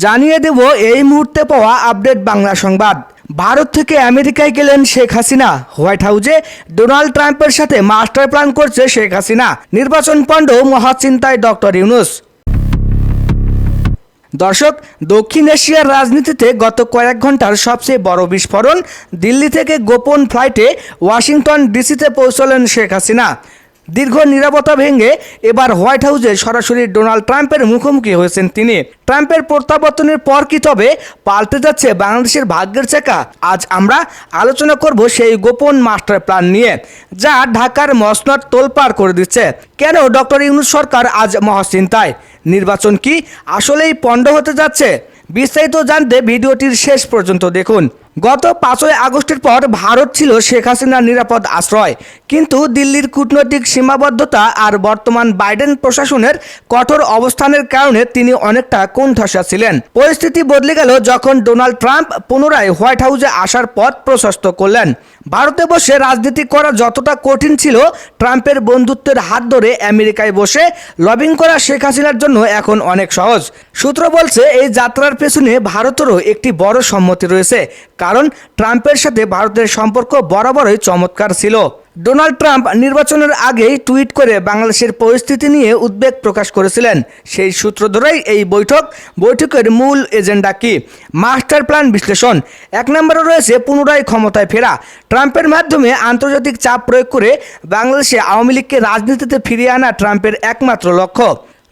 জানিয়ে দেব এই মুহূর্তে পাওয়া আপডেট বাংলা সংবাদ। ভারত থেকে আমেরিকায় গেলেন শেখ হাসিনা। হোয়াইট হাউসে ডোনাল্ড ট্রাম্পের সাথে মাস্টার প্ল্যান করছে শেখ হাসিনা। নির্বাচন পণ্ড মহাচিন্তায় ডক্টর ইউনূস। দর্শক, দক্ষিণ এশিয়ার রাজনীতিতে গত কয়েক ঘন্টার সবচেয়ে বড় বিস্ফোরণ। দিল্লি থেকে গোপন ফ্লাইটে ওয়াশিংটন ডিসিতে পৌঁছলেন শেখ হাসিনা। দীর্ঘ নীরবতা ভেঙে এবার হোয়াইট হাউসে সরাসরি ডোনাল্ড ট্রাম্পের মুখোমুখি হয়েছেন তিনি। ট্রাম্পের প্রত্যাবর্তনের পর কি তবে পাল্টে যাচ্ছে বাংলাদেশের ভাগ্যের চাকা? আজ আমরা আলোচনা করব সেই গোপন মাস্টার প্ল্যান নিয়ে, যা ঢাকার মসনদ তোলপাড় করে দিচ্ছে। কেন ডক্টর ইউনূস সরকার আজ মহাচিন্তায়? নির্বাচন কি আসলেই পণ্ড হতে যাচ্ছে? বিস্তারিত জানতে ভিডিওটির শেষ পর্যন্ত দেখুন। গত 5ই আগস্টের পর ভারত ছিল শেখ হাসিনার নিরাপদ আশ্রয়, কিন্তু দিল্লির কূটনৈতিক সীমাবদ্ধতা আর বর্তমান বাইডেন প্রশাসনের কঠোর অবস্থানের কারণে তিনি অনেকটা কোণঠাসা ছিলেন। পরিস্থিতি বদলে গেল যখন ডোনাল্ড ট্রাম্প পুনরায় হোয়াইট হাউসে আসার পথ প্রশস্ত করলেন। ভারতে বসে রাজনীতি করা যতটা কঠিন ছিল, ট্রাম্পের বন্ধুত্বের হাত ধরে আমেরিকায় বসে লবিং করা শেখ হাসিনার জন্য এখন অনেক সহজ। সূত্র বলছে এই যাত্রার পেছনে ভারতেরও একটি বড় সম্মতি রয়েছে, কারণ ট্রাম্পের সাথে ভারতের সম্পর্ক বরাবরই চমৎকার ছিল। ডোনাল্ড ট্রাম্প নির্বাচনের আগেই টুইট করে বাংলাদেশের পরিস্থিতি নিয়ে উদ্বেগ প্রকাশ করেছিলেন। সেই সূত্র ধরেই এই বৈঠকের মূল এজেন্ডা কি? মাস্টার প্ল্যান বিশ্লেষণ। 1 নম্বরে রয়েছে পুনরায় ক্ষমতায় ফেরা। ট্রাম্পের মাধ্যমে আন্তর্জাতিক চাপ প্রয়োগ করে বাংলাদেশে আওয়ামী লীগকে রাজনীতিতে ফিরিয়ে আনা ট্রাম্পের একমাত্র লক্ষ্য।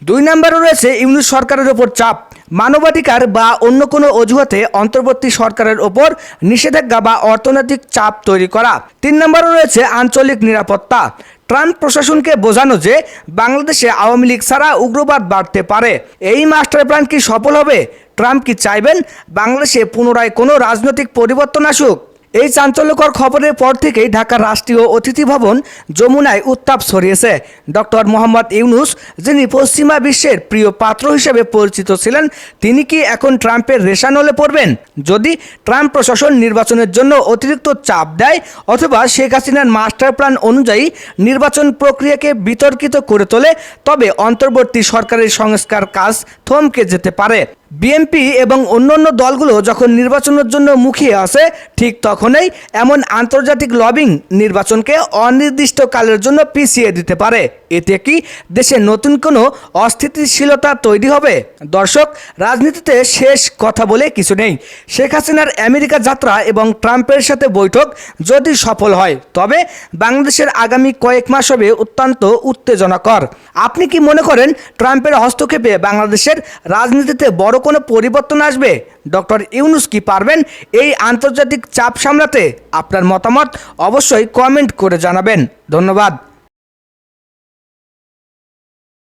2 নম্বরে রয়েছে ইউনূস সরকারের ওপর চাপ। মানবাধিকার বা অন্য কোনো অজুহাতে অন্তর্বর্তী সরকারের ওপর নিষেধাজ্ঞা বা অর্থনৈতিক চাপ তৈরি করা। 3 নম্বরে রয়েছে আঞ্চলিক নিরাপত্তা। ট্রাম্প প্রশাসনকে বোঝানো যে বাংলাদেশে আওয়ামী লীগ ছাড়া উগ্রবাদ বাড়তে পারে। এই মাস্টার প্ল্যান কি সফল হবে? ট্রাম্প কি চাইবেন বাংলাদেশে পুনরায় কোনো রাজনৈতিক পরিবর্তন আসুক? এই চাঞ্চল্যকর খবরের পর থেকেই ঢাকার রাষ্ট্রীয় অতিথি ভবন যমুনায় উত্তাপ ছড়িয়েছে। ডক্টর মোহাম্মদ ইউনূস, যিনি পশ্চিমা বিশ্বের প্রিয় পাত্র হিসেবে পরিচিত ছিলেন, তিনি কি এখন ট্রাম্পের রেশানলে পড়বেন? যদি ট্রাম্প প্রশাসন নির্বাচনের জন্য অতিরিক্ত চাপ দেয় অথবা শেখ হাসিনার মাস্টার প্ল্যান অনুযায়ী নির্বাচন প্রক্রিয়াকে বিতর্কিত করে তোলে, তবে অন্তর্বর্তী সরকারের সংস্কার কাজ থমকে যেতে পারে। বিএনপি এবং অন্যান্য দলগুলো যখন নির্বাচনের জন্য মুখিয়ে আসে, ঠিক তখনই এমন আন্তর্জাতিক লবিং নির্বাচনকে অনির্দিষ্টকালের জন্য পিছিয়ে দিতে পারে। এতে কি দেশে নতুন কোনো অস্থিতিশীলতা তৈরি হবে? দর্শক, রাজনীতিতে শেষ কথা বলে কিছু নেই। শেখ হাসিনার আমেরিকা যাত্রা এবং ট্রাম্পের সাথে বৈঠক যদি সফল হয়, তবে বাংলাদেশের আগামী কয়েক মাস হবে অত্যন্ত উত্তেজনাকর। আপনি কি মনে করেন ট্রাম্পের হস্তক্ষেপে বাংলাদেশের রাজনীতিতে বড় কোনো পরিবর্তন আসবে? ডক্টর ইউনূস কি পারবেন এই আন্তর্জাতিক চাপ সামলাতে? আপনার মতামত অবশ্যই কমেন্ট করে জানাবেন। ধন্যবাদ।